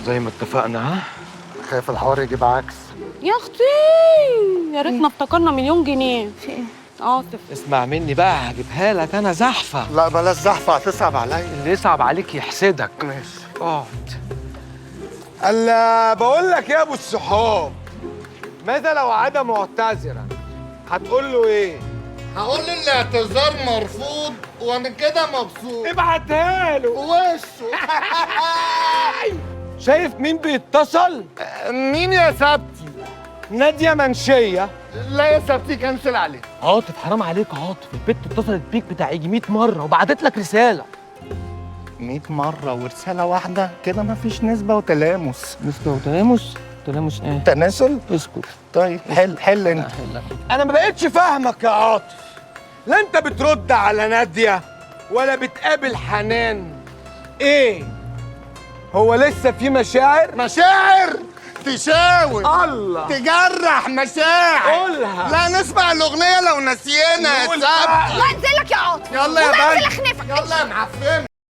زي ما اتفقنا ها؟ خايف الحوار يجيب عكس. يا اختي يا ريتنا افتكرنا مليون جنيه. في ايه؟ عاطف اسمع مني بقى، هجيبها لك انا زحفه. لا بلاش زحفه هتصعب عليا. اللي يصعب عليك يحسدك. ماشي. اقعد. الا بقول لك يا ابو الصحاب، ماذا لو عاد معتذرا؟ هتقول له ايه؟ هقول له الاعتذار مرفوض وانا كده مبسوط. ابعتها له. وشه. شايف مين بيتصل؟ مين يا سبتي؟ ناديه منشيه. لا يا سبتي كنسل عليه. عاطف حرام عليك يا عاطف، البت اتصلت بيك بتاع يجي 100 مره وبعتت لك رساله. 100 مرة ورسالة واحدة كده مفيش نسبة وتلامس. نسبة وتلامس؟ تلامس ايه؟ تناسل؟ اسكت. طيب حل انت. انا ما بقتش فاهمك يا عاطف، لا انت بترد على ناديه ولا بتقابل حنان. ايه هو لسه في مشاعر؟ مشاعر تشاور الله تجرح مشاعر. قولها. لا نسمع الأغنية لو نسينا يا نقول سبتي. وانزل لك يا عاطف. يلا يا وانزل بنت. اخنفك. يلا يا معفنة.